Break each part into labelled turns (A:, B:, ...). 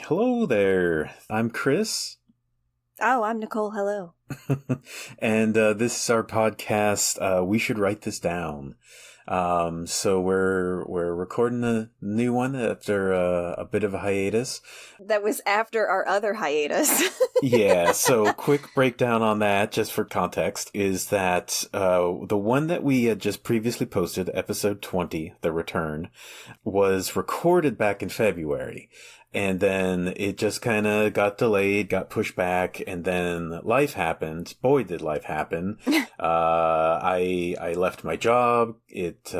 A: Hello there. I'm Chris.
B: Oh, I'm Nicole. Hello.
A: And this is our podcast. We should write this down. So we're recording a new one after a bit of a hiatus.
B: That was after our other hiatus.
A: Yeah, so quick breakdown on that, just for context, is that the one that we had just previously posted, episode 20, The Return, was recorded back in February. And then it just kind of got delayed, got pushed back, and then life happened. Boy, did life happen. I left my job. It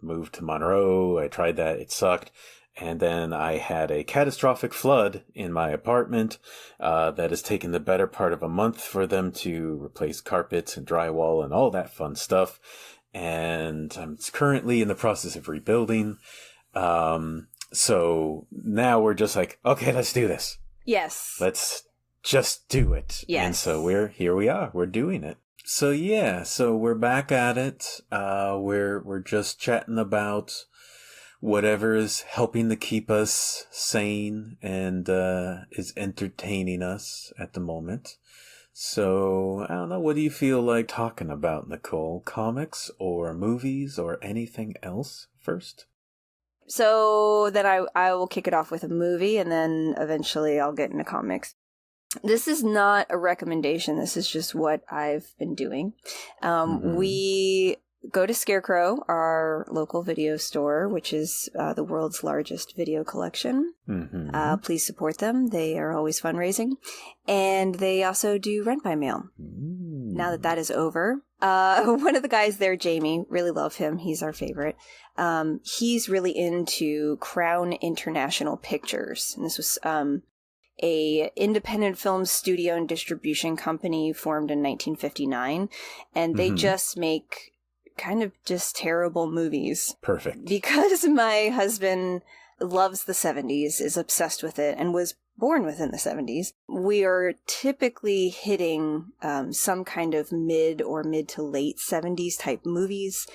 A: moved to Monroe. I tried that. It sucked. And then I had a catastrophic flood in my apartment that has taken the better part of a month for them to replace carpets and drywall and all that fun stuff. And I'm currently in the process of rebuilding. So now we're just like, okay, let's do this.
B: Yes.
A: Let's just do it.
B: Yes.
A: And so here we are. We're doing it. So yeah, so we're back at it. We're just chatting about whatever is helping to keep us sane and is entertaining us at the moment. So, I don't know, what do you feel like talking about, Nicole? Comics or movies or anything else first?
B: So then I will kick it off with a movie, and then eventually I'll get into comics. This is not a recommendation. This is just what I've been doing. We go to Scarecrow, our local video store, which is the world's largest video collection. Please support them. They are always fundraising. And they also do rent by mail. Now that is over, one of the guys there, Jamie, really love him. He's our favorite. He's really into Crown International Pictures. And this was a independent film studio and distribution company formed in 1959. And they just make kind of just terrible movies.
A: Perfect.
B: Because my husband loves the 70s, is obsessed with it, and was born within the 70s. We are typically hitting some kind of mid to late 70s type movies.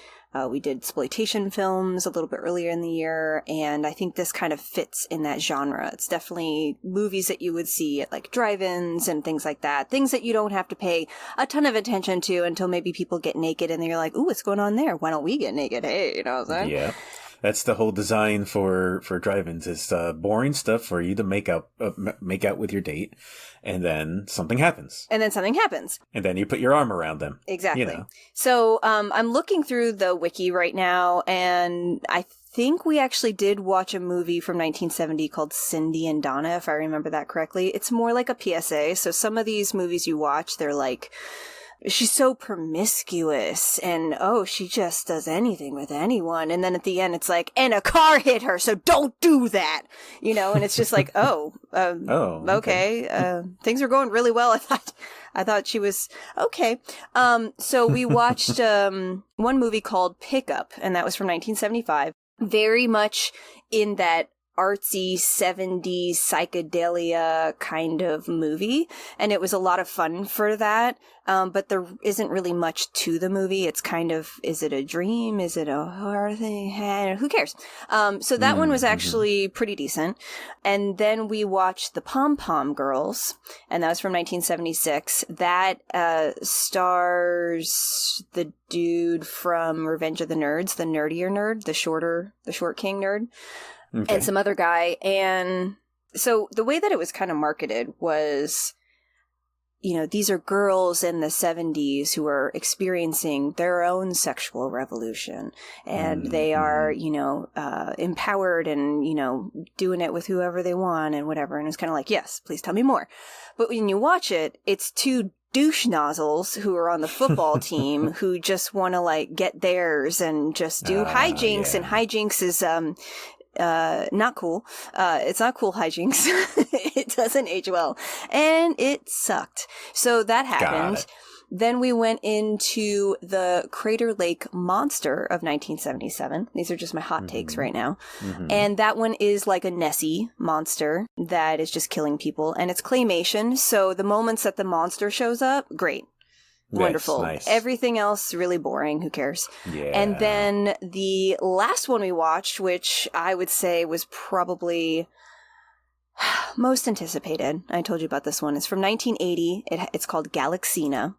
B: We did exploitation films a little bit earlier in the year, and I think this kind of fits in that genre. It's definitely movies that you would see at like drive-ins and things like that. Things that you don't have to pay a ton of attention to until maybe people get naked and they're like, ooh, what's going on there? Why don't we get naked? Hey, you know what I'm saying?
A: Yeah. That's the whole design for drive-ins. It's boring stuff for you to make out with your date, and then something happens.
B: And
A: then you put your arm around them.
B: Exactly.
A: You know.
B: So I'm looking through the wiki right now, and I think we actually did watch a movie from 1970 called Cindy and Donna, if I remember that correctly. It's more like a PSA. So some of these movies you watch, they're like, she's so promiscuous, and she just does anything with anyone. And then at the end, it's like, and a car hit her, so don't do that, you know. And it's just like, okay. Things are going really well. I thought she was okay. So we watched one movie called Pickup, and that was from 1975. Very much in that artsy 70s psychedelia kind of movie, and it was a lot of fun for that, but there isn't really much to the movie. It's kind of, is it a dream, is it a horror thing, who cares? So that one was actually pretty decent. And then we watched The Pom Pom Girls, and that was from 1976. That stars the dude from Revenge of the Nerds, the nerdier nerd, the short king nerd. Okay. And some other guy. And so the way that it was kind of marketed was, you know, these are girls in the 70s who are experiencing their own sexual revolution. And they are, you know, empowered and, you know, doing it with whoever they want and whatever. And it's kind of like, yes, please tell me more. But when you watch it, it's two douche nozzles who are on the football team who just want to like get theirs and just do hijinks. Yeah. And hijinks is, not cool. It's not cool hijinks. It doesn't age well. And it sucked. So that happened. Then we went into the Crater Lake Monster of 1977. These are just my hot takes right now. And that one is like a Nessie monster that is just killing people. And it's claymation. So the moments that the monster shows up, great. Wonderful. Nice. Everything else really boring. Who cares? Yeah. And then the last one we watched, which I would say was probably most anticipated, I told you about this one, is from 1980. It's called Galaxina,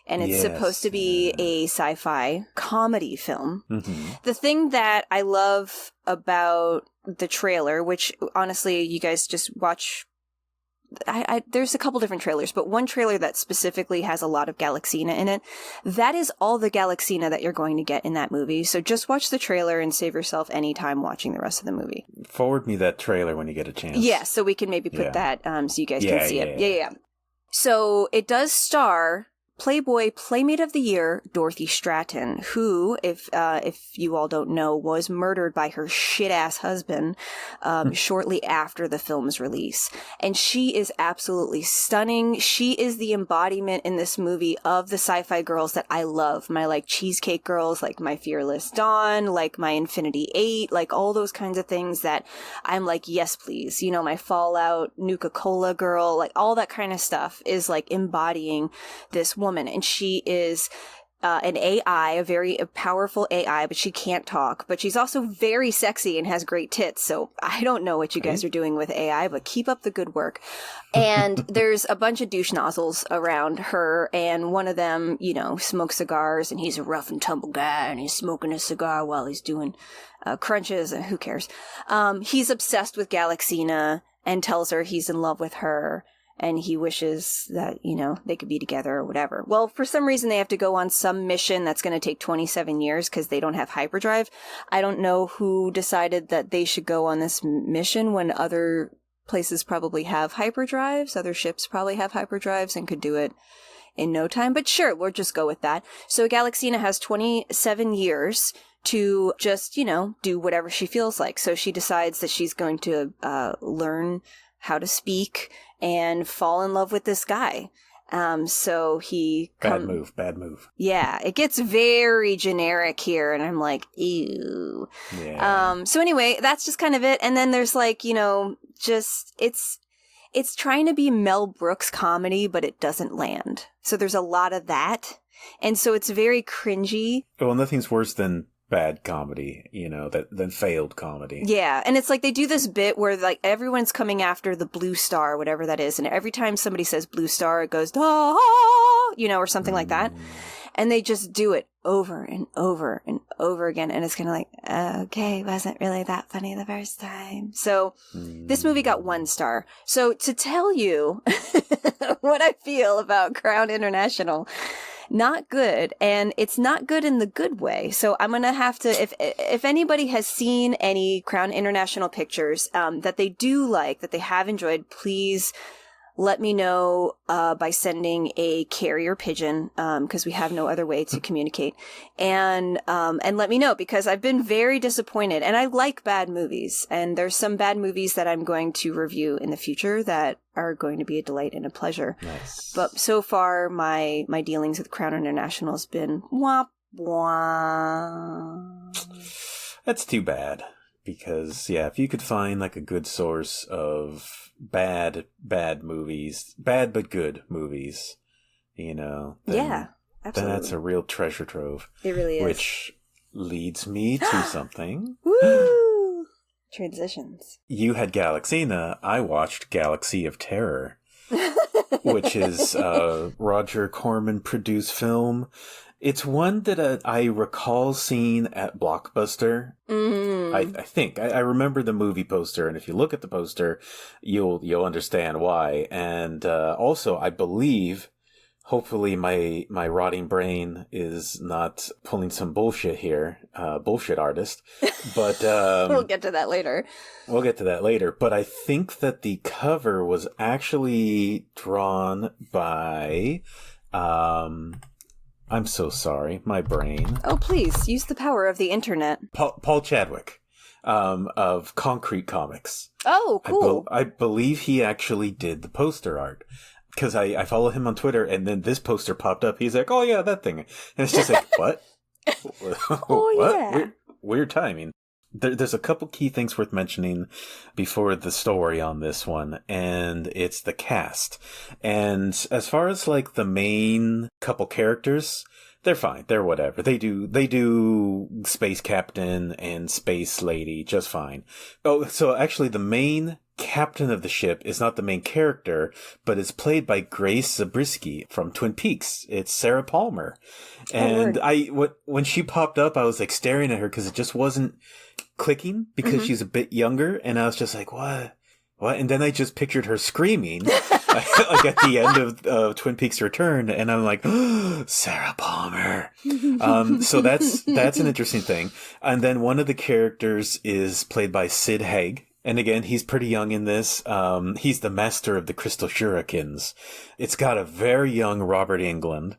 B: and it's supposed to be a sci-fi comedy film. Mm-hmm. The thing that I love about the trailer, which honestly, you guys just watch... there's a couple different trailers, but one trailer that specifically has a lot of Galaxina in it, that is all the Galaxina that you're going to get in that movie. So just watch the trailer and save yourself any time watching the rest of the movie.
A: Forward me that trailer when you get a chance.
B: Yeah, so we can maybe put that so you guys can see it. Yeah. So it does star Playboy Playmate of the Year Dorothy Stratton, who, if you all don't know, was murdered by her shit-ass husband shortly after the film's release. And she is absolutely stunning. She is the embodiment in this movie of the sci-fi girls that I love. My, like, Cheesecake Girls, like my Fearless Dawn, like my Infinity 8, like all those kinds of things that I'm like, yes, please. You know, my Fallout, Nuka-Cola girl, like all that kind of stuff is like embodying this woman. And she is an AI, a very powerful AI, but she can't talk. But she's also very sexy and has great tits. So I don't know what you guys are doing with AI, but keep up the good work. And there's a bunch of douche nozzles around her. And one of them, you know, smokes cigars, and he's a rough and tumble guy, and he's smoking a cigar while he's doing crunches. And who cares? He's obsessed with Galaxina and tells her he's in love with her. And he wishes that, you know, they could be together or whatever. Well, for some reason, they have to go on some mission that's going to take 27 years because they don't have hyperdrive. I don't know who decided that they should go on this mission when other places probably have hyperdrives. Other ships probably have hyperdrives and could do it in no time. But sure, we'll just go with that. So Galaxina has 27 years to just, you know, do whatever she feels like. So she decides that she's going to learn how to speak and fall in love with this guy. So he...
A: Bad move.
B: Yeah, it gets very generic here, and I'm like, ew.
A: Yeah.
B: So anyway, that's just kind of it. And then there's like, you know, just... It's trying to be Mel Brooks comedy, but it doesn't land. So there's a lot of that. And so it's very cringy.
A: Well, nothing's worse than bad comedy, you know, than failed comedy.
B: Yeah, and it's like they do this bit where like everyone's coming after the blue star, whatever that is, and every time somebody says blue star, it goes, ah, you know, or something like that. And they just do it over and over and over again. And it's kind of like, okay, wasn't really that funny the first time. So this movie got 1 star. So to tell you what I feel about Crown International, not good, and it's not good in the good way. So I'm gonna have to, if anybody has seen any Crown International pictures that they do like, that they have enjoyed, please let me know by sending a carrier pigeon, because we have no other way to communicate, and let me know, because I've been very disappointed, and I like bad movies, and there's some bad movies that I'm going to review in the future that are going to be a delight and a pleasure.
A: Nice.
B: But so far, my dealings with Crown International has been womp womp.
A: That's too bad. Because, yeah, if you could find, like, a good source of bad movies, bad but good movies, you know, then,
B: absolutely.
A: then that's a real treasure trove.
B: It really is.
A: Which leads me to something.
B: Woo! Transitions.
A: You had Galaxina. I watched Galaxy of Terror, which is a Roger Corman produced film. It's one that I recall seeing at Blockbuster. I think. I remember the movie poster, and if you look at the poster, you'll understand why. And also, I believe, hopefully my rotting brain is not pulling some bullshit here, bullshit artist. But
B: we'll get to that later.
A: But I think that the cover was actually drawn by... I'm so sorry, my brain.
B: Oh, please, use the power of the internet.
A: Paul Chadwick, of Concrete Comics.
B: Oh, cool.
A: I believe he actually did the poster art. Because I follow him on Twitter, and then this poster popped up. He's like, oh yeah, that thing. And it's just like, what?
B: Oh,
A: what?
B: yeah.
A: Weird timing. There's a couple key things worth mentioning before the story on this one, and it's the cast. And as far as like the main couple characters, they're fine. They're whatever. They do Space Captain and Space Lady just fine. Oh, so actually the main captain of the ship is not the main character, but is played by Grace Zabriskie from Twin Peaks. It's Sarah Palmer. And when she popped up, I was like staring at her because it just wasn't clicking because she's a bit younger. And I was just like, what? And then I just pictured her screaming like at the end of Twin Peaks Return. And I'm like, Sarah Palmer. So that's an interesting thing. And then one of the characters is played by Sid Haig. And again, he's pretty young in this. He's the master of the crystal shurikens. It's got a very young Robert Englund.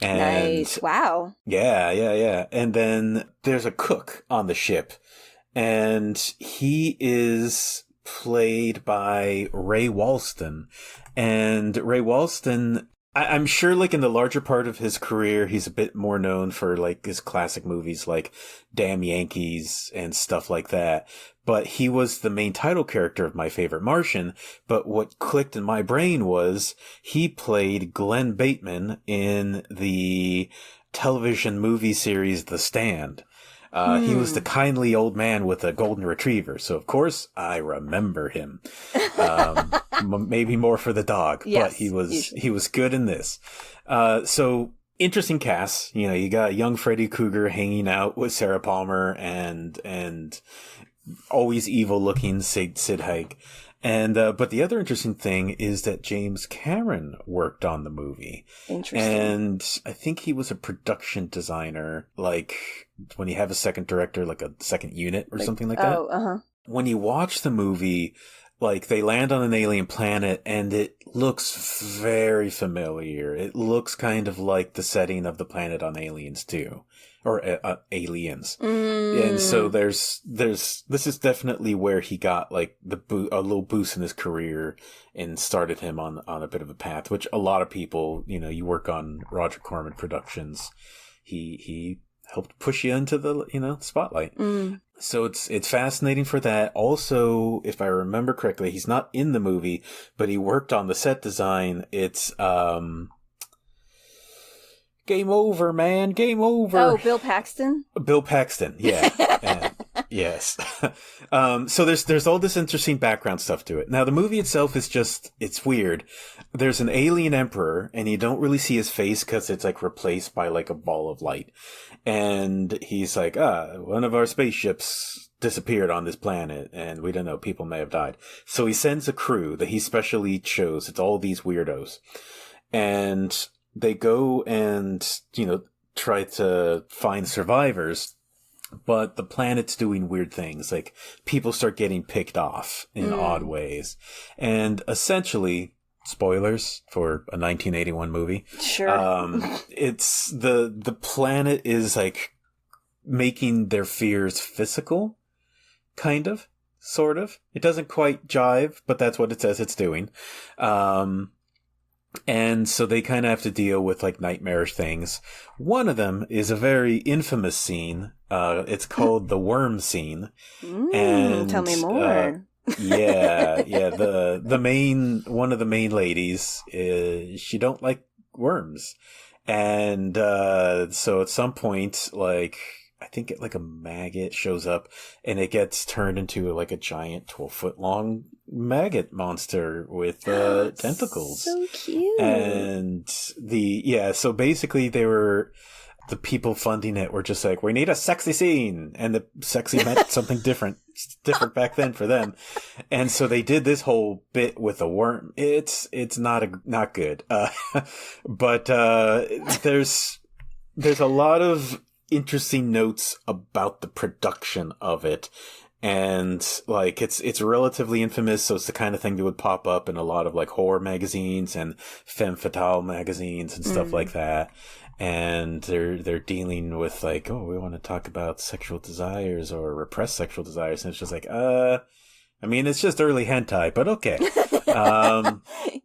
A: And
B: nice. Wow.
A: Yeah. And then there's a cook on the ship. And he is played by Ray Walston. And Ray Walston, I'm sure like in the larger part of his career, he's a bit more known for like his classic movies like Damn Yankees and stuff like that. But he was the main title character of My Favorite Martian. But what clicked in my brain was he played Glenn Bateman in the television movie series The Stand. He was the kindly old man with a golden retriever. So, of course, I remember him. Maybe more for the dog,
B: yes,
A: but he was good in this. So interesting cast. You know, you got young Freddy Krueger hanging out with Sarah Palmer and always evil looking Sid Haig. And, but the other interesting thing is that James Cameron worked on the movie.
B: Interesting.
A: And I think he was a production designer, like when you have a second director, like a second unit or something like that.
B: Oh, uh-huh.
A: When you watch the movie, like they land on an alien planet and it looks very familiar. It looks kind of like the setting of the planet on Aliens 2. Or Aliens. And so this is definitely where he got like a little boost in his career and started him on a bit of a path, which a lot of people, you know, you work on Roger Corman Productions. He helped push you into the, you know, spotlight. So it's fascinating for that. Also, if I remember correctly, he's not in the movie, but he worked on the set design. It's, Game over, man. Game over.
B: Oh, Bill Paxton?
A: Bill Paxton, yeah. Yes. So there's all this interesting background stuff to it. Now, the movie itself is just, it's weird. There's an alien emperor, and you don't really see his face because it's like replaced by like a ball of light. And he's like, one of our spaceships disappeared on this planet, and we don't know, people may have died. So he sends a crew that he specially chose. It's all these weirdos. And they go and, you know, try to find survivors, but the planet's doing weird things. Like, people start getting picked off in odd ways. And essentially, spoilers for a 1981 movie.
B: Sure.
A: It's the planet is like making their fears physical, kind of, sort of. It doesn't quite jive, but that's what it says it's doing. And so they kind of have to deal with like nightmarish things. One of them is a very infamous scene. It's called the worm scene. And
B: tell me more.
A: Yeah. One of the main ladies she don't like worms. And so at some point, like, I think like a maggot shows up and it gets turned into like a giant 12-foot long maggot monster with tentacles.
B: So cute.
A: And so basically the people funding it were just like, we need a sexy scene. And the sexy meant something different back then for them. And so they did this whole bit with a worm. It's not good. But there's a lot of interesting notes about the production of it. And like it's relatively infamous, so it's the kind of thing that would pop up in a lot of like horror magazines and femme fatale magazines and stuff like that. And they're dealing with like, oh, we want to talk about sexual desires or repressed sexual desires, and it's just like, I mean, it's just early hentai, but okay.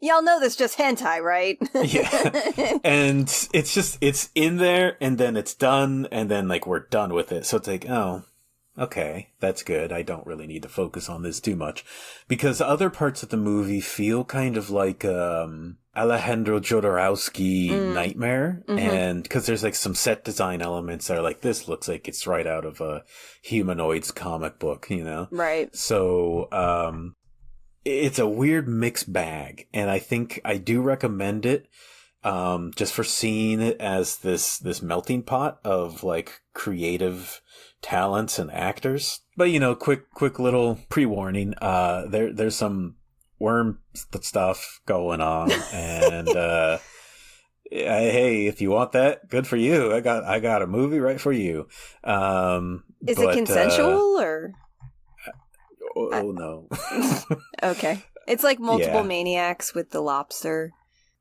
B: Y'all know this just hentai, right?
A: Yeah. And it's in there and then it's done and then like we're done with it. So it's like, oh, okay, that's good. I don't really need to focus on this too much because other parts of the movie feel kind of like, Alejandro Jodorowsky nightmare. And because there's like some set design elements that are like, this looks like it's right out of a Humanoids comic book, you know?
B: Right.
A: So, it's a weird mixed bag, and I think I do recommend it. Just for seeing it as this melting pot of like creative talents and actors. But quick little pre-warning. There's some worm stuff going on, and hey, if you want that, good for you. I got a movie right for you.
B: Is it consensual or?
A: Oh no.
B: Okay, it's like multiple maniacs with the lobster.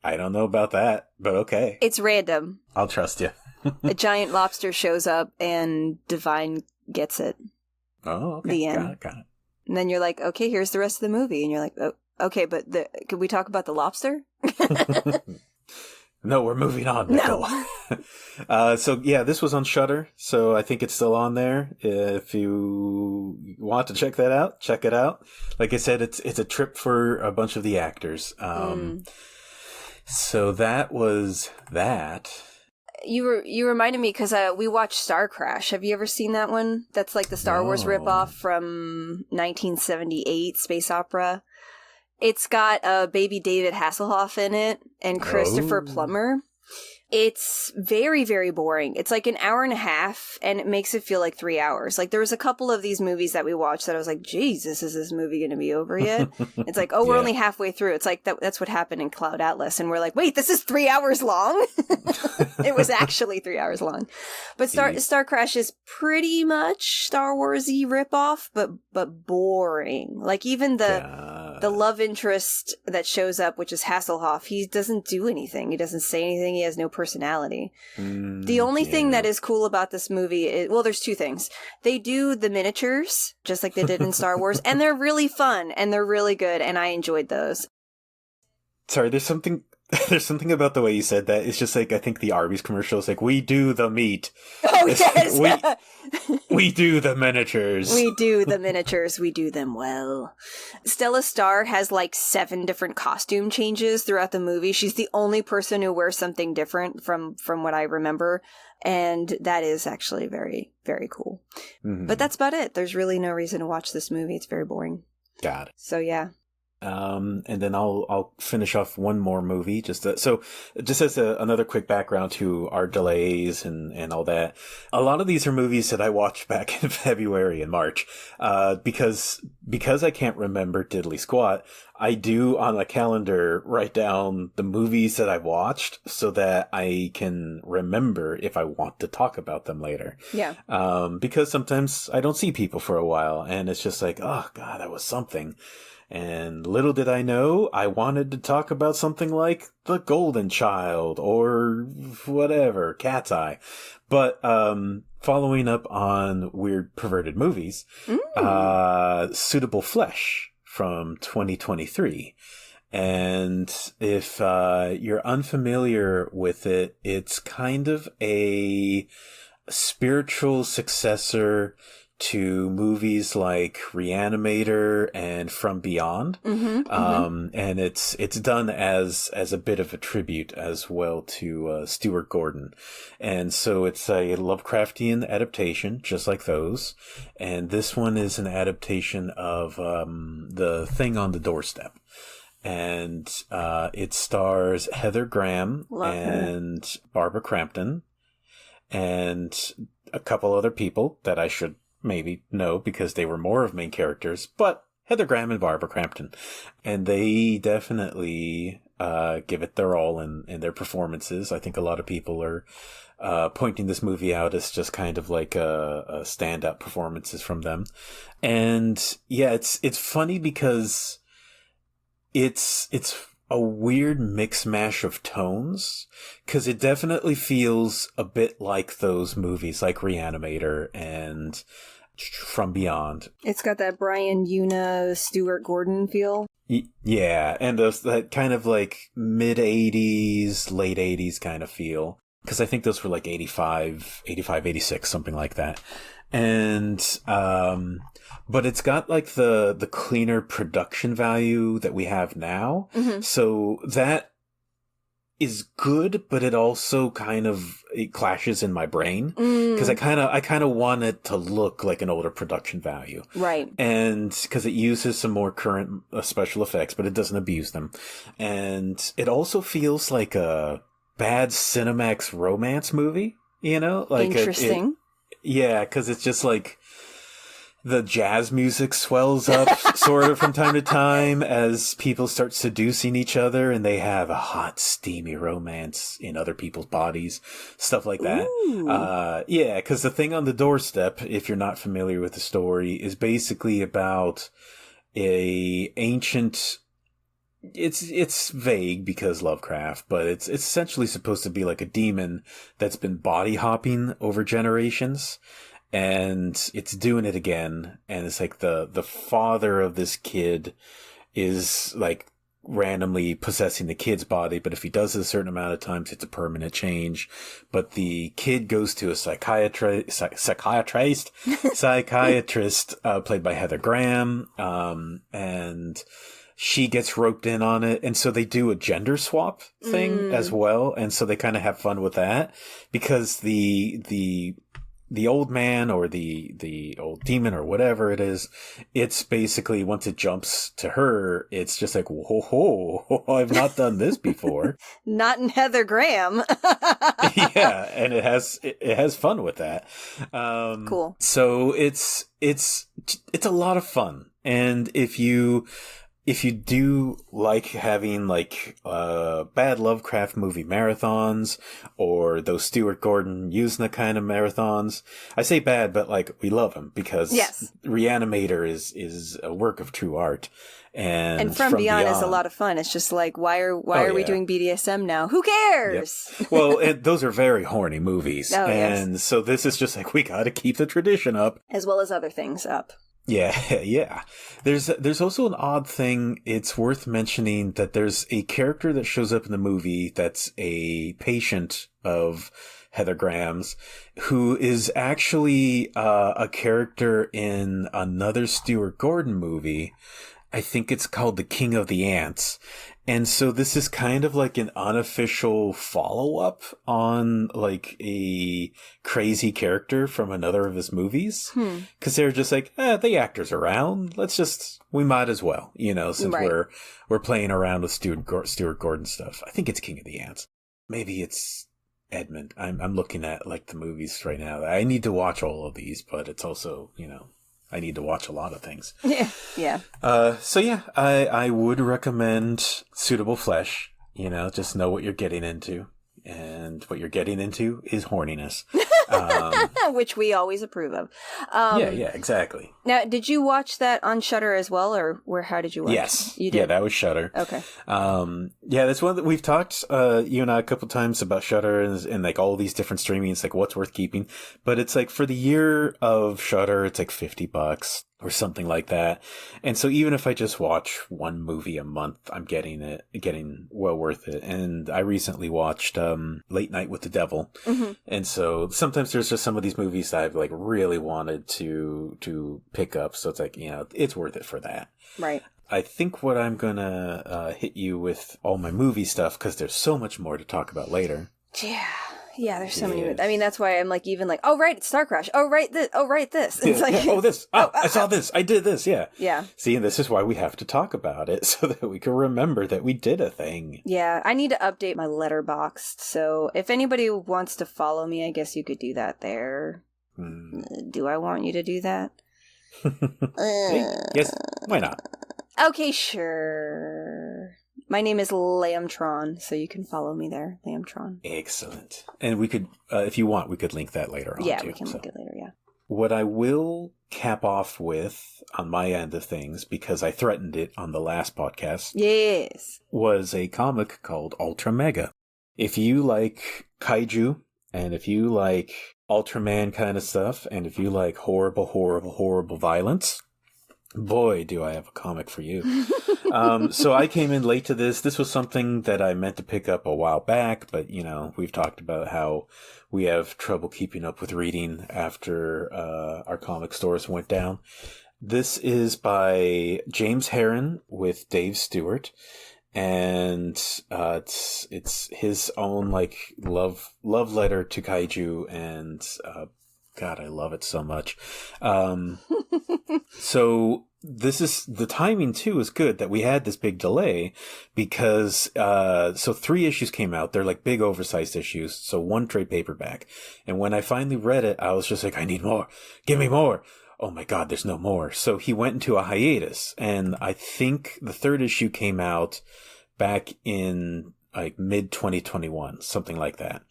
A: I don't know about that, but okay.
B: It's random.
A: I'll trust you.
B: A giant lobster shows up and Divine gets it.
A: Oh, okay.
B: The end.
A: Got it.
B: And then you're like, okay, here's the rest of the movie. And you're like, oh, okay, but could we talk about the lobster?
A: No, we're moving on.
B: No.
A: So yeah, this was on Shudder, so I think it's still on there. If you want to check that out, check it out. Like I said, it's a trip for a bunch of the actors. So that was that.
B: You reminded me because we watched Starcrash. Have you ever seen that one? That's like the Star Wars ripoff from 1978 space opera. It's got baby David Hasselhoff in it and Christopher Plummer. It's very, very boring. It's like an hour and a half, and it makes it feel like 3 hours. Like, there was a couple of these movies that we watched that I was like, Jesus, is this movie going to be over yet? It's like, oh, we're only halfway through. It's like, that's what happened in Cloud Atlas. And we're like, wait, this is 3 hours long? It was actually 3 hours long. But Starcrash is pretty much Star Wars-y ripoff, but boring. Like, even the love interest that shows up, which is Hasselhoff, he doesn't do anything. He doesn't say anything. He has no personality. The only thing that is cool about this movie is, well, there's two things. They do the miniatures, just like they did in Star Wars, and they're really fun, and they're really good, and I enjoyed those.
A: Sorry, there's something about the way you said that. It's just like, I think the Arby's commercial is like, we do the meat.
B: Oh, yes!
A: We do the miniatures.
B: We do the miniatures. We do them well. Stella Starr has like 7 different costume changes throughout the movie. She's the only person who wears something different from what I remember. And that is actually very, very cool. Mm-hmm. But that's about it. There's really no reason to watch this movie. It's very boring.
A: Got it.
B: So, yeah.
A: And then I'll finish off one more movie. Just as another quick background to our delays and all that. A lot of these are movies that I watched back in February and March. Because I can't remember diddly squat, I do on a calendar write down the movies that I watched so that I can remember if I want to talk about them later.
B: Yeah.
A: Because sometimes I don't see people for a while and it's just like, oh God, that was something. And little did I know, I wanted to talk about something like The Golden Child or whatever, Cat's Eye. But following up on weird perverted movies, Suitable Flesh from 2023. And if you're unfamiliar with it, it's kind of a spiritual successor to movies like Reanimator and From Beyond. And it's done as a bit of a tribute as well to Stuart Gordon. And so it's a Lovecraftian adaptation, just like those. And this one is an adaptation of The Thing on the Doorstep. And it stars Heather Graham and Barbara Crampton and a couple other people that I should maybe know because they were more of main characters, but Heather Graham and Barbara Crampton. And they definitely give it their all in their performances. I think a lot of people are pointing this movie out as just kind of like a standout performances from them. And yeah, it's funny because it's a weird mix mash of tones, because it definitely feels a bit like those movies like Reanimator and From Beyond.
B: It's got that Brian Yuna, Stuart Gordon feel.
A: Yeah, and that kind of like mid-80s, late 80s kind of feel. Because I think those were like 85, 86, something like that. And, but it's got like the cleaner production value that we have now. So that is good, but it also it clashes in my brain because I kind of want it to look like an older production value,
B: right?
A: And because it uses some more current special effects, but it doesn't abuse them, and it also feels like a bad Cinemax romance movie, like
B: interesting.
A: Yeah, because it's just like the jazz music swells up sort of from time to time as people start seducing each other and they have a hot, steamy romance in other people's bodies, stuff like that. Yeah, because the thing on the doorstep, if you're not familiar with the story, is basically about a ancient... It's vague because Lovecraft, but it's essentially supposed to be like a demon that's been body hopping over generations. And it's doing it again. And it's like the father of this kid is like randomly possessing the kid's body. But if he does it a certain amount of times, it's a permanent change. But the kid goes to a psychiatrist, played by Heather Graham. And she gets roped in on it. And so they do a gender swap thing as well. And so they kind of have fun with that because the old man or the old demon or whatever it is, it's basically once it jumps to her, it's just like, whoa, I've not done this before.
B: Not in Heather Graham.
A: Yeah, and it has fun with that.
B: Cool.
A: So it's a lot of fun. And if you do like having like bad Lovecraft movie marathons or those Stuart Gordon Usna kind of marathons, I say bad, but like we love them because Reanimator is a work of true art. And From Beyond is
B: a lot of fun. It's just like, why are we doing BDSM now? Who cares?
A: Yep. Well, those are very horny movies. So this is just like, we got to keep the tradition up.
B: As well as other things up.
A: Yeah. There's also an odd thing. It's worth mentioning that there's a character that shows up in the movie that's a patient of Heather Graham's who is actually a character in another Stuart Gordon movie. I think it's called The King of the Ants. And so this is kind of like an unofficial follow-up on like a crazy character from another of his movies. Because they're just like, the actor's around. We might as well, since we're playing around with Stuart Gordon stuff. I think it's King of the Ants. Maybe it's Edmund. I'm looking at like the movies right now. I need to watch all of these, but it's also, I need to watch a lot of things.
B: Yeah.
A: I would recommend Suitable Flesh. Just know what you're getting into. And what you're getting into is horniness.
B: Which we always approve of.
A: Yeah, exactly.
B: Now, did you watch that on Shudder as well, or how did you watch it?
A: Yes.
B: You did?
A: Yeah, that was Shudder.
B: Okay.
A: That's one that we've talked, you and I, a couple times about Shudder and like all these different streamings, like what's worth keeping. But it's like for the year of Shudder, it's like $50 or something like that. And so even if I just watch one movie a month, I'm getting well worth it. And I recently watched Late Night with the Devil. And so sometimes there's just some of these movies that I've like really wanted to pick up. So it's like, it's worth it for that.
B: Right.
A: I think what I'm going to hit you with all my movie stuff, because there's so much more to talk about later.
B: Yeah, there's so many. I mean, that's why I'm like, even like, oh, right, it's Starcrash. Oh, right, this. Oh, right, this. It's like,
A: this. I saw this. I did this. Yeah.
B: Yeah.
A: See, and this is why we have to talk about it so that we can remember that we did a thing.
B: Yeah, I need to update my Letterboxd. So if anybody wants to follow me, I guess you could do that there. Do I want you to do that?
A: Yes. Why not?
B: Okay, sure. My name is Lambtron, so you can follow me there, Lambtron.
A: Excellent. And we could, if you want, we could link that later on.
B: Yeah, we can link it later, yeah.
A: What I will cap off with on my end of things, because I threatened it on the last podcast,
B: yes,
A: was a comic called Ultra Mega. If you like kaiju, and if you like Ultraman kind of stuff, and if you like horrible violence, boy, do I have a comic for you. So I came in late to this. This was something that I meant to pick up a while back, but, we've talked about how we have trouble keeping up with reading after our comic stores went down. This is by James Herron with Dave Stewart, and it's his own like love letter to kaiju, and God, I love it so much. So this is the timing too is good that we had this big delay because so 3 issues came out. They're like big oversized issues, so 1 trade paperback. And when I finally read it, I was just like, I need more. Give me more. Oh my God, there's no more. So he went into a hiatus, and I think the 3rd issue came out back in like mid 2021, something like that.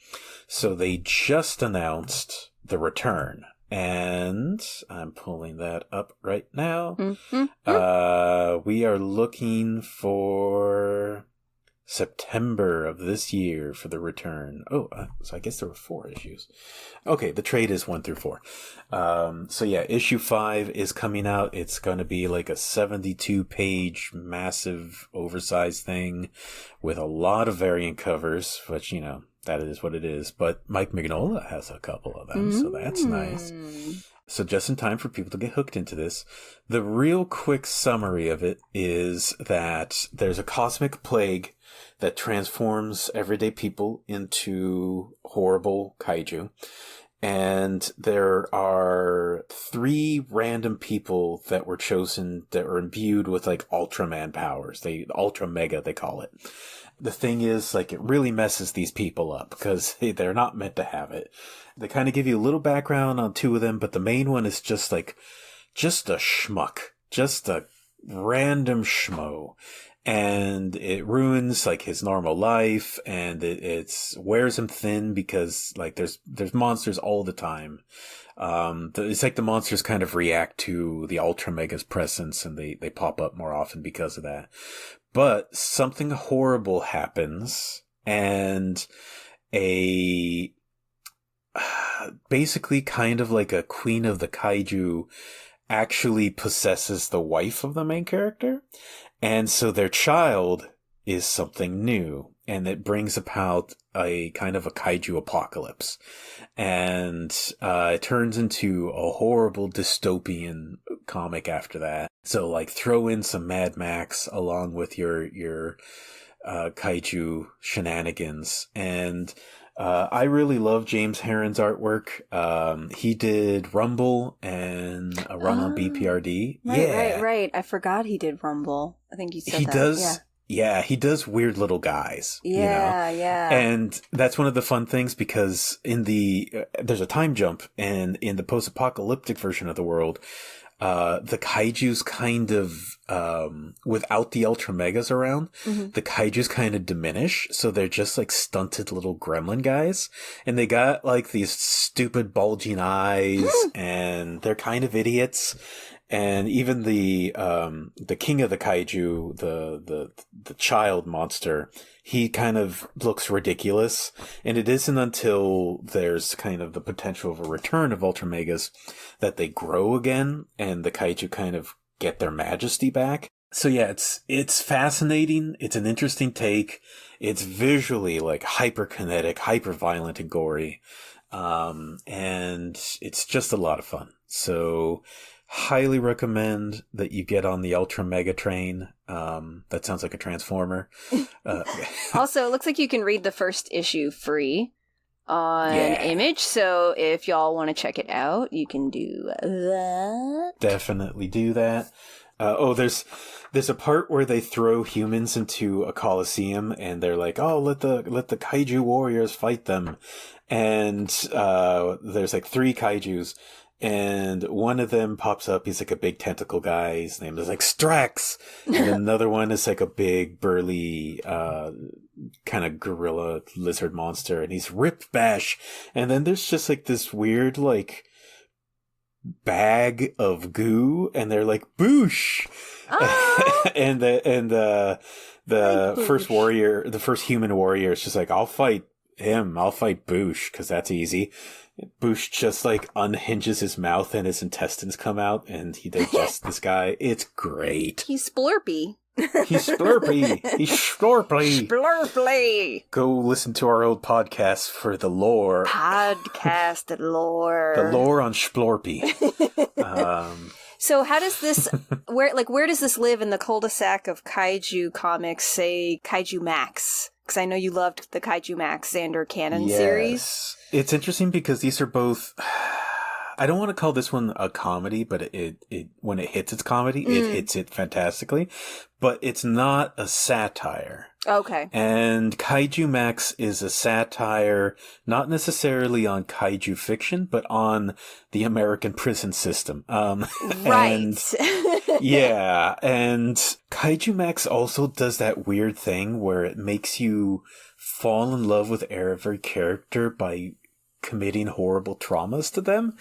A: So they just announced the return, and I'm pulling that up right now. We are looking for September of this year for the return. Oh, so I guess there were 4 issues. Okay, the trade is 1 through 4. So yeah, issue 5 is coming out. It's going to be like a 72-page, massive, oversized thing with a lot of variant covers, which, you know, that is what it is. But Mike Mignola has a couple of them, so that's nice. So just in time for people to get hooked into this. The real quick summary of it is that there's a cosmic plague that transforms everyday people into horrible kaiju. And there are 3 random people that were chosen that are imbued with like Ultraman powers. Ultra Mega, they call it. The thing is, like, it really messes these people up because they're not meant to have it. They kind of give you a little background on 2 of them, but the main one is just a schmuck. Just a random schmo. And it ruins like his normal life, and it's wears him thin because like there's monsters all the time. It's like the monsters kind of react to the Ultra Mega's presence, and they pop up more often because of that. But something horrible happens, and basically kind of like a queen of the kaiju actually possesses the wife of the main character. And so their child is something new, and it brings about a kind of a kaiju apocalypse. And it turns into a horrible dystopian comic after that. So like throw in some Mad Max along with your kaiju shenanigans. And I really love James Herron's artwork. He did Rumble and a run on BPRD.
B: Right. I forgot he did Rumble. I think you said
A: he
B: that.
A: does. Yeah, he does weird little guys.
B: Yeah.
A: And that's one of the fun things because there's a time jump, and in the post-apocalyptic version of the world, the kaijus kind of, without the Ultra Megas around, the kaijus kind of diminish. So they're just like stunted little gremlin guys. And they got like these stupid bulging eyes and they're kind of idiots. And even the king of the kaiju, the child monster, he kind of looks ridiculous. And it isn't until there's kind of the potential of a return of Ultra Megas that they grow again and the kaiju kind of get their majesty back. So yeah, it's fascinating. It's an interesting take. It's visually like hyperkinetic, hyper violent and gory. And it's just a lot of fun. So highly recommend that you get on the Ultra Mega train. That sounds like a Transformer.
B: Also, it looks like you can read the first issue free on Image, so if y'all want to check it out, you can do that.
A: Definitely do that. There's a part where they throw humans into a coliseum, and they're like, "Oh, let the kaiju warriors fight them," and there's like 3 kaijus. And one of them pops up. He's like a big tentacle guy. His name is like Strax. And then another one is like a big burly, kind of gorilla lizard monster. And he's Rip Bash. And then there's just like this weird, like, bag of goo. And they're like, Boosh! Oh! and the first warrior, the first human warrior is just like, I'll fight him. I'll fight Boosh, because that's easy. Boosh just like unhinges his mouth and his intestines come out and he digests this guy. It's great.
B: He's splurpy.
A: He's splurpy. He's splurply.
B: Splurply.
A: Go listen to our old podcast for the lore.
B: Podcast lore.
A: The lore on Splorpy.
B: So how does this, where does this live in the cul-de-sac of kaiju comics, say Kaiju Max? Because I know you loved the Kaiju Max Xander Cannon series.
A: It's interesting because these are both, I don't want to call this one a comedy, but it when it hits its comedy, it hits it fantastically. But it's not a satire.
B: Okay.
A: And Kaiju Max is a satire, not necessarily on kaiju fiction, but on the American prison system.
B: Right.
A: And Kaiju Max also does that weird thing where it makes you fall in love with every character by committing horrible traumas to them.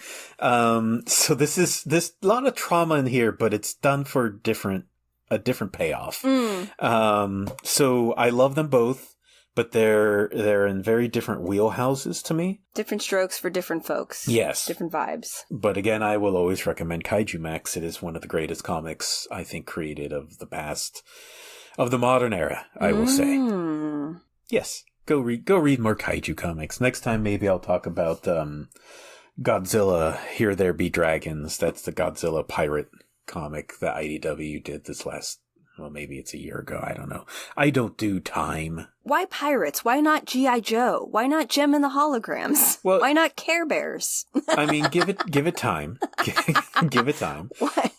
A: So there's a lot of trauma in here, but it's done for a different payoff. So I love them both, but they're in very different wheelhouses to me.
B: Different strokes for different folks.
A: Yes.
B: Different vibes.
A: But again, I will always recommend Kaiju Max. It is one of the greatest comics, I think, created of the modern era, I will say. Yes. Go read more kaiju comics. Next time, maybe I'll talk about Godzilla, Here There Be Dragons. That's the Godzilla pirate comic that IDW did maybe it's a year ago. I don't know. I don't do time.
B: Why pirates? Why not G.I. Joe? Why not Jem and the Holograms?
A: Well,
B: why not Care Bears?
A: I mean, give it time. Give it time.
B: What?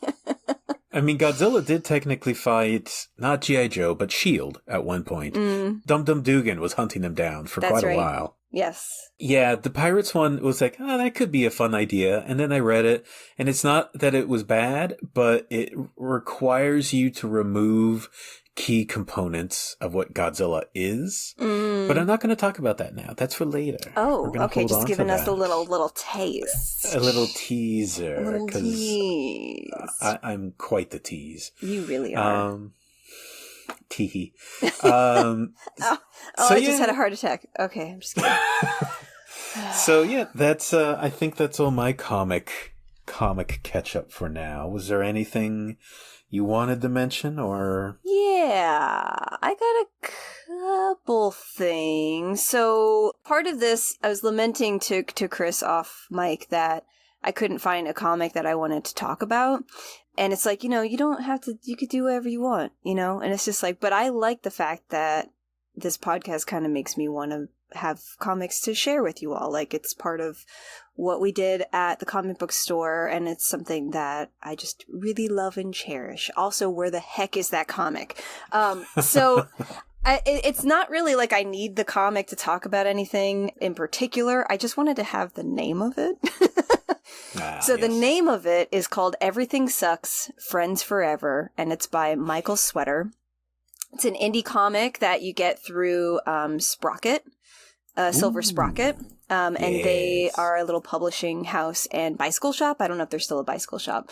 A: I mean, Godzilla did technically fight, not G.I. Joe, but S.H.I.E.L.D. at one point. Dum Dum Dugan was hunting them down for quite a while.
B: Yes.
A: Yeah, the Pirates one was like, that could be a fun idea. And then I read it, and it's not that it was bad, but it requires you to remove key components of what Godzilla is. But I'm not going to talk about that now. That's for later.
B: Oh, okay. Just giving us a little taste.
A: A little teaser.
B: A little tease.
A: I'm quite the tease.
B: You really are.
A: Teehee.
B: I just had a heart attack. Okay, I'm just kidding.
A: So yeah, that's I think that's all my comic catch up for now. Was there anything you wanted to mention, or? Yeah,
B: I got a couple things. So part of this, I was lamenting to Chris off mic that I couldn't find a comic that I wanted to talk about. And it's like, you don't have to, you could do whatever you want, and it's just like, but I like the fact that this podcast kind of makes me want to have comics to share with you all. Like, it's part of what we did at the comic book store, and it's something that I just really love and cherish. Also, where the heck is that comic? So it's not really like I need the comic to talk about anything in particular. I just wanted to have the name of it. So the name of it is called Everything Sucks, Friends Forever, and it's by Michael Sweater. It's an indie comic that you get through Sprocket, Silver Sprocket. And they are a little publishing house and bicycle shop. I don't know if they're still a bicycle shop,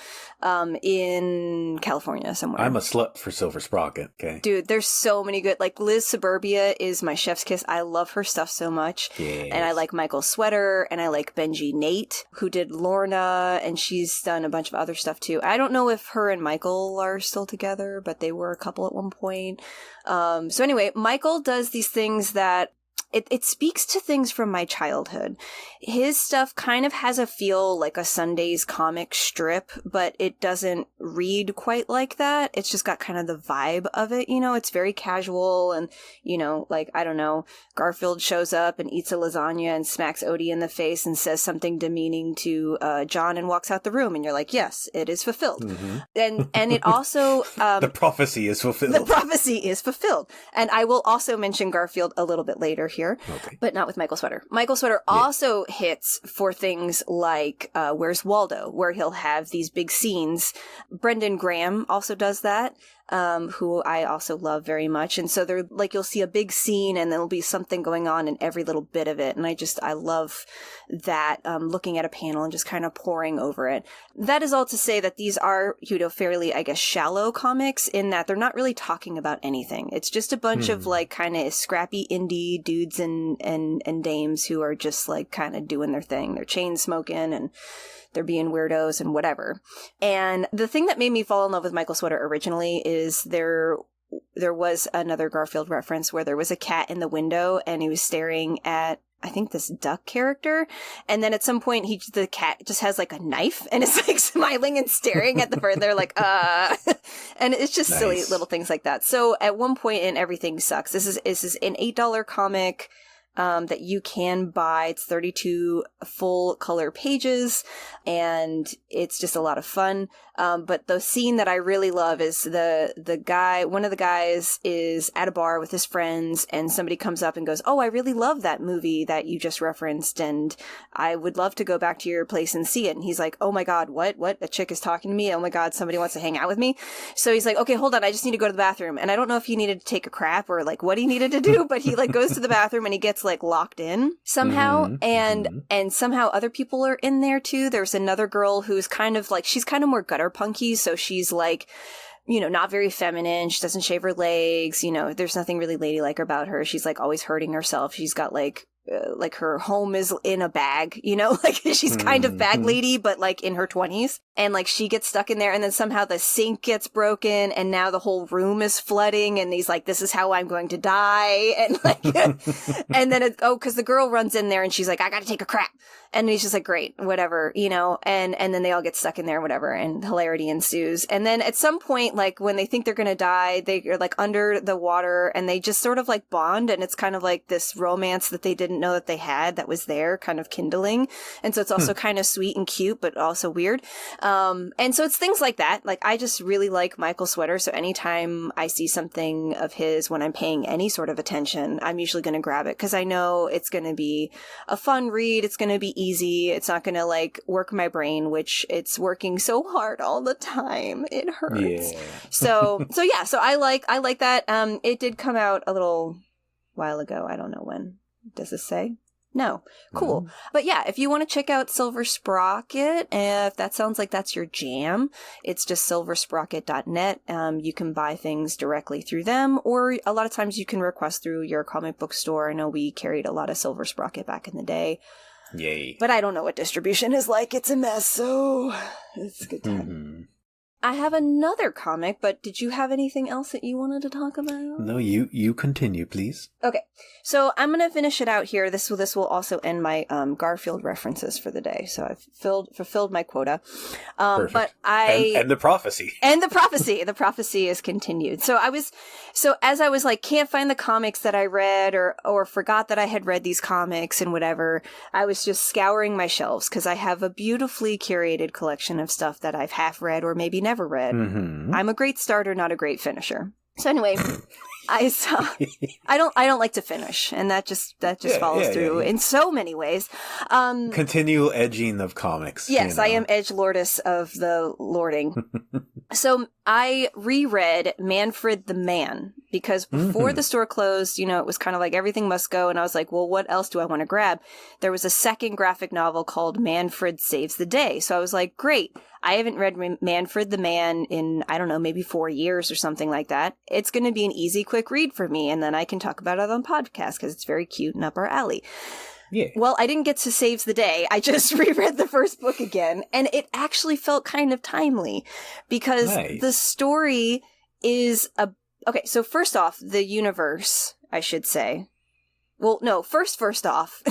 B: in California somewhere.
A: I'm a slut for Silver Sprocket. Okay.
B: Dude, there's so many good, like Liz Suburbia is my chef's kiss. I love her stuff so much.
A: Yes.
B: And I like Michael Sweater, and I like Benji Nate, who did Lorna, and she's done a bunch of other stuff too. I don't know if her and Michael are still together, but they were a couple at one point. So anyway, Michael does these things that It speaks to things from my childhood. His stuff kind of has a feel like a Sunday's comic strip, but it doesn't read quite like that. It's just got kind of the vibe of it, it's very casual and, like, I don't know, Garfield shows up and eats a lasagna and smacks Odie in the face and says something demeaning to John and walks out the room, and you're like, yes, it is fulfilled. Mm-hmm. And it also...
A: the prophecy is fulfilled.
B: The prophecy is fulfilled. And I will also mention Garfield a little bit later here.
A: Okay.
B: But not with Michael Sweater. Michael Sweater also hits for things like Where's Waldo, where he'll have these big scenes. Brendan Graham also does that, who I also love very much. And so they're like, you'll see a big scene and there'll be something going on in every little bit of it. And I love that, looking at a panel and just kind of poring over it. That is all to say that these are, fairly, I guess, shallow comics in that they're not really talking about anything. It's just a bunch of like kind of scrappy indie dudes and dames who are just like kind of doing their thing. They're chain smoking and they're being weirdos and whatever. And the thing that made me fall in love with Michael Sweater originally is there was another Garfield reference where there was a cat in the window and he was staring at I think this duck character. And then at some point, the cat just has like a knife and is like smiling and staring at the bird. They're like, and it's just silly little things like that. So at one point in Everything Sucks, this is an $8 comic that you can buy. It's 32 full color pages, and it's just a lot of fun. But the scene that I really love is the guy, one of the guys is at a bar with his friends, and somebody comes up and goes, "Oh, I really love that movie that you just referenced, and I would love to go back to your place and see it." And he's like, "Oh my God, what? A chick is talking to me? Oh my God, somebody wants to hang out with me." So he's like, "Okay, hold on, I just need to go to the bathroom." And I don't know if he needed to take a crap or like what he needed to do, but he like goes to the bathroom and he gets like locked in somehow. And somehow other people are in there too. There's another girl who's kind of like, she's kind of more gutter punky. So she's like, not very feminine. She doesn't shave her legs. There's nothing really ladylike about her. She's like always hurting herself. She's got like her home is in a bag, like she's kind of bag lady, but like in her 20s. And like she gets stuck in there, and then somehow the sink gets broken, and now the whole room is flooding, and he's like, "This is how I'm going to die." And like, and then because the girl runs in there and she's like, "I gotta take a crap." And he's just like, "Great, whatever," and then they all get stuck in there, whatever, and hilarity ensues. And then at some point, like when they think they're gonna die, they are like under the water, and they just sort of like bond, and it's kind of like this romance that they didn't know that they had that was there, kind of kindling. And so it's also kind of sweet and cute, but also weird. And so it's things like that. Like, I just really like Michael Sweater. So anytime I see something of his when I'm paying any sort of attention, I'm usually going to grab it because I know it's going to be a fun read. It's going to be easy. It's not going to like work my brain, which it's working so hard all the time. It hurts. Yeah. So I like that. It did come out a little while ago. I don't know when. Does this say? No. Cool. But yeah, if you want to check out Silver Sprocket, if that sounds like that's your jam, it's just silversprocket.net. You can buy things directly through them, or a lot of times you can request through your comic book store. I know we carried a lot of Silver Sprocket back in the day.
A: Yay.
B: But I don't know what distribution is like. It's a mess, so it's a good time. I have another comic, but did you have anything else that you wanted to talk about?
A: No, you continue, please.
B: Okay, so I'm going to finish it out here. This will also end my Garfield references for the day, so I've fulfilled my quota.
A: Perfect.
B: But
A: and the prophecy.
B: And the prophecy is continued. So as I was like, can't find the comics that I read or forgot that I had read these comics and whatever, I was just scouring my shelves because I have a beautifully curated collection of stuff that I've half read or maybe never read. I'm a great starter, not a great finisher. So anyway, I don't like to finish, and that just follows through in so many ways.
A: Continual edging of comics.
B: Yes, I am edgelordess of the lording. So I reread Manfried the Man because before the store closed, it was kind of like everything must go. And I was like, well, what else do I want to grab? There was a second graphic novel called Manfried Saves the Day. So I was like, great. I haven't read Manfried the Man in, I don't know, maybe 4 years or something like that. It's going to be an easy, quick read for me. And then I can talk about it on podcast because it's very cute and up our alley. Yeah. Well, I didn't get to Saves the Day. I just reread the first book again, and it actually felt kind of timely because the story is okay, so first off, the universe, I should say. Well, no, first off,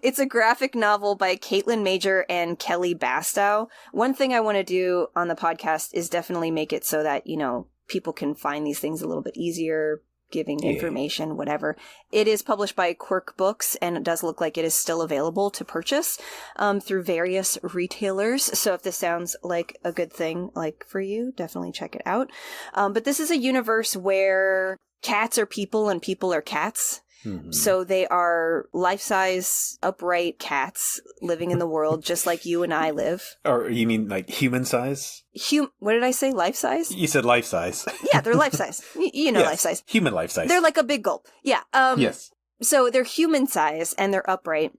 B: it's a graphic novel by Caitlin Major and Kelly Bastow. One thing I want to do on the podcast is definitely make it so that, people can find these things a little bit easier, giving information, whatever. It is published by Quirk Books, and it does look like it is still available to purchase through various retailers. So if this sounds like a good thing, like for you, definitely check it out. But this is a universe where cats are people and people are cats. So they are life-size, upright cats living in the world just like you and I live.
A: Or you mean like human size?
B: What did I say? Life-size?
A: You said life-size.
B: Yeah, they're life-size. Yes, life-size.
A: Human life-size.
B: They're like a big gulp. Yeah.
A: Yes.
B: So they're human-size and they're upright.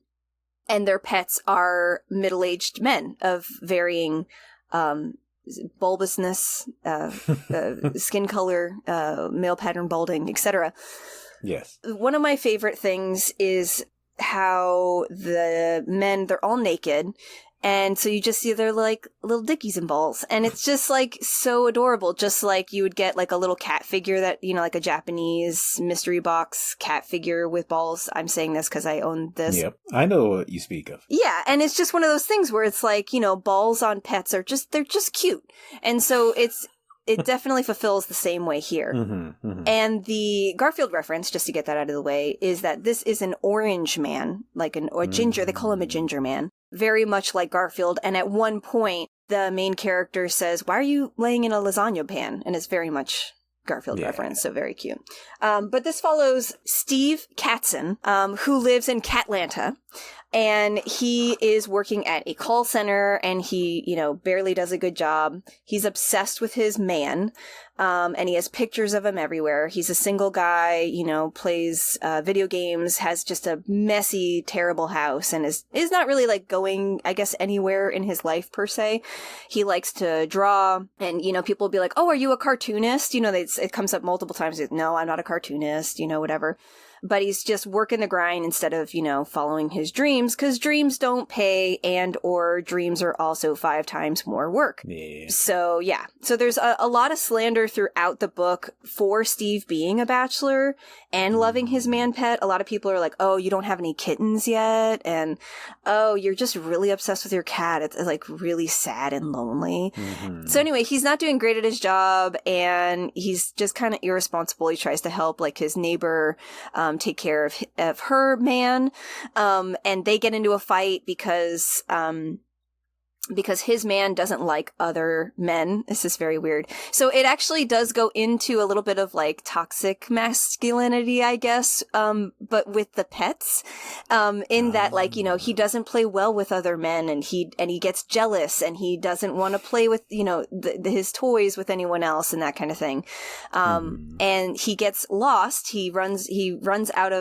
B: And their pets are middle-aged men of varying bulbousness, skin color, male pattern balding, etc.
A: Yes.
B: One of my favorite things is how the men, they're all naked, And so you just see their like little dickies and balls. And it's just like so adorable. Just like you would get like a little cat figure that, you know, like a Japanese mystery box cat figure with balls. I'm saying this because I own this.
A: Yep. I know what you speak of.
B: Yeah. And it's just one of those things where it's like, you know, balls on pets are just, they're just cute. And so it definitely fulfills the same way here.
A: Mm-hmm, mm-hmm.
B: And the Garfield reference, just to get that out of the way, is that this is an orange man, like a ginger. They call him a ginger man, very much like Garfield. And at one point, the main character says, "Why are you laying in a lasagna pan?" And it's very much Garfield reference, so very cute. But this follows Steve Katzen, who lives in Catlanta. And he is working at a call center, and he, you know, barely does a good job. He's obsessed with his man, and he has pictures of him everywhere. He's a single guy, you know, plays video games, has just a messy, terrible house, and is not really, like, going, I guess, anywhere in his life, per se. He likes to draw, and, you know, people will be like, "Oh, are you a cartoonist?" You know, it comes up multiple times. No, I'm not a cartoonist, you know, whatever. But he's just working the grind instead of, you know, following his dreams, because dreams don't pay, and or dreams are also 5 times more work.
A: Yeah.
B: So, yeah. So there's a lot of slander throughout the book for Steve being a bachelor and loving his man pet. A lot of people are like, "Oh, you don't have any kittens yet," and, "Oh, you're just really obsessed with your cat. It's like really sad and lonely."
A: Mm-hmm.
B: So anyway, he's not doing great at his job, and he's just kind of irresponsible. He tries to help, like, his neighbor take care of her man, and they get into a fight because his man doesn't like other men. This is very weird. So it actually does go into a little bit of like toxic masculinity, I guess, but with the pets, in that, like, you know, he doesn't play well with other men, and he gets jealous, and he doesn't want to play with, you know, his toys with anyone else, and that kind of thing. And he gets lost. He jumps out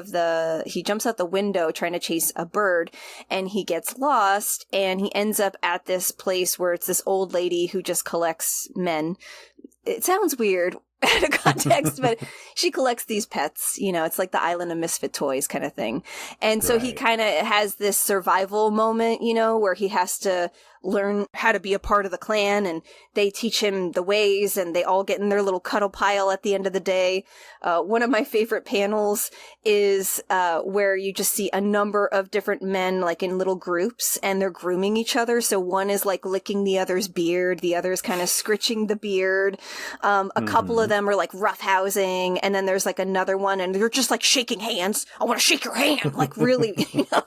B: the window trying to chase a bird, and he gets lost, and he ends up at this place where it's this old lady who just collects men. It sounds weird out of context, but she collects these pets. You know, it's like the Island of Misfit Toys kind of thing. And so he kind of has this survival moment, you know, where he has to learn how to be a part of the clan, and they teach him the ways, and they all get in their little cuddle pile at the end of the day. One of my favorite panels is where you just see a number of different men, like in little groups, and they're grooming each other. So one is like licking the other's beard, the other is kind of scritching the beard. A couple of them are like roughhousing, and then there's like another one, and they're just like shaking hands. "I want to shake your hand," like really, you know.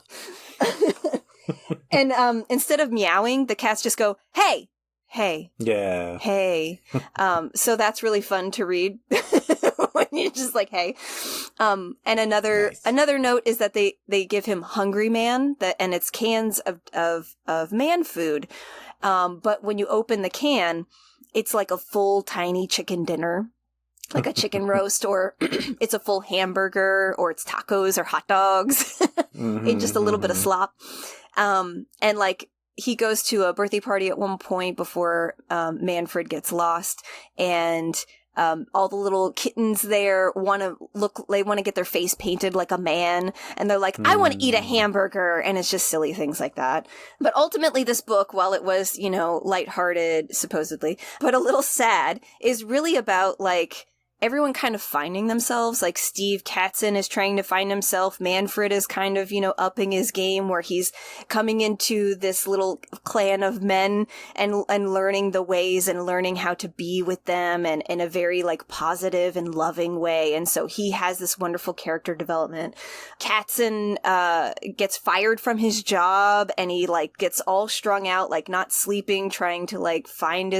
B: And instead of meowing, the cats just go, "Hey, hey,
A: yeah,
B: hey." So that's really fun to read when you're just like, "Hey." And another note is that they give him Hungry Man, and it's cans of man food. But when you open the can, it's like a full tiny chicken dinner. Like a chicken roast, or it's a full hamburger, or it's tacos or hot dogs, in just a little bit of slop. And like, he goes to a birthday party at one point before Manfried gets lost, and all the little kittens there want to get their face painted like a man, and they're like, "I want to eat a hamburger," and it's just silly things like that. But ultimately, this book, while it was, you know, lighthearted, supposedly, but a little sad, is really about, like, everyone kind of finding themselves. Like, Steve Katzen is trying to find himself. Manfried is kind of, you know, upping his game, where he's coming into this little clan of men and learning the ways and learning how to be with them, and in a very, like, positive and loving way. And so he has this wonderful character development. Katzen gets fired from his job, and he, like, gets all strung out, like, not sleeping, trying to, like, find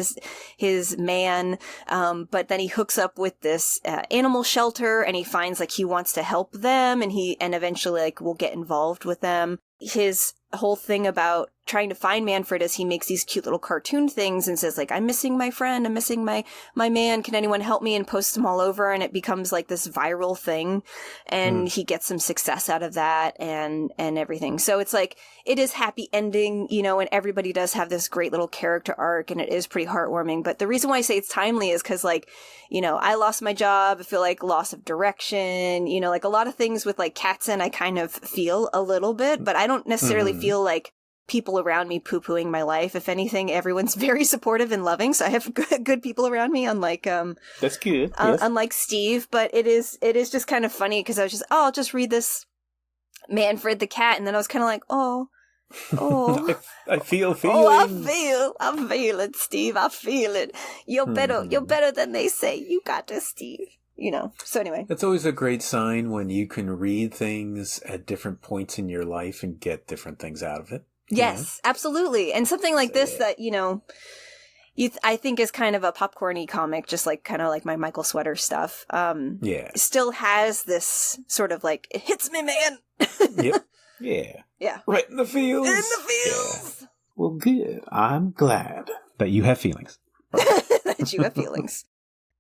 B: his man. But then he hooks up with this animal shelter, and he finds, like, he wants to help them, and eventually, like, will get involved with them. His whole thing about trying to find Manfried is he makes these cute little cartoon things and says, like, "I'm missing my friend, I'm missing my man, can anyone help me?" and posts them all over, and it becomes like this viral thing, and he gets some success out of that and everything. So it's like, it is happy ending, you know, and everybody does have this great little character arc, and it is pretty heartwarming. But the reason why I say it's timely is because, like, you know, I lost my job, I feel like loss of direction, you know, like a lot of things with, like, Katzen I kind of feel a little bit, but I don't necessarily feel like people around me poo-pooing my life. If anything, everyone's very supportive and loving, so I have good people around me, unlike
A: that's good. Yes.
B: Unlike Steve. But it is just kind of funny because I was just, I'll just read this Manfried the cat, and then I was kind of like, oh
A: I feel
B: feelings. I feel it, Steve. I feel it. You're better than they say. You got this, Steve. So anyway.
A: It's always a great sign when you can read things at different points in your life and get different things out of it.
B: Yes, absolutely. And something like this that, I think is kind of a popcorny comic, just like kind of like my Michael Sweater stuff. Still has this sort of like, it hits me, man.
A: Yep. Yeah.
B: Yeah.
A: Right in the feels. Yeah. Well, good. I'm glad that you have feelings.
B: That you have feelings.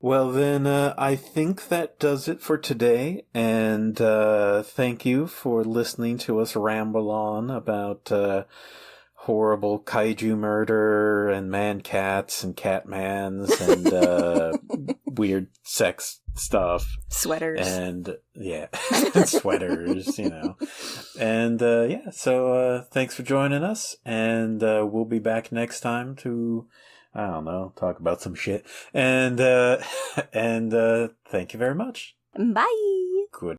A: Well, then, I think that does it for today, and thank you for listening to us ramble on about horrible kaiju murder and man-cats and catmans and weird sex stuff.
B: Sweaters.
A: And, sweaters, And, so thanks for joining us, and we'll be back next time to... I don't know, talk about some shit. And thank you very much.
B: Bye.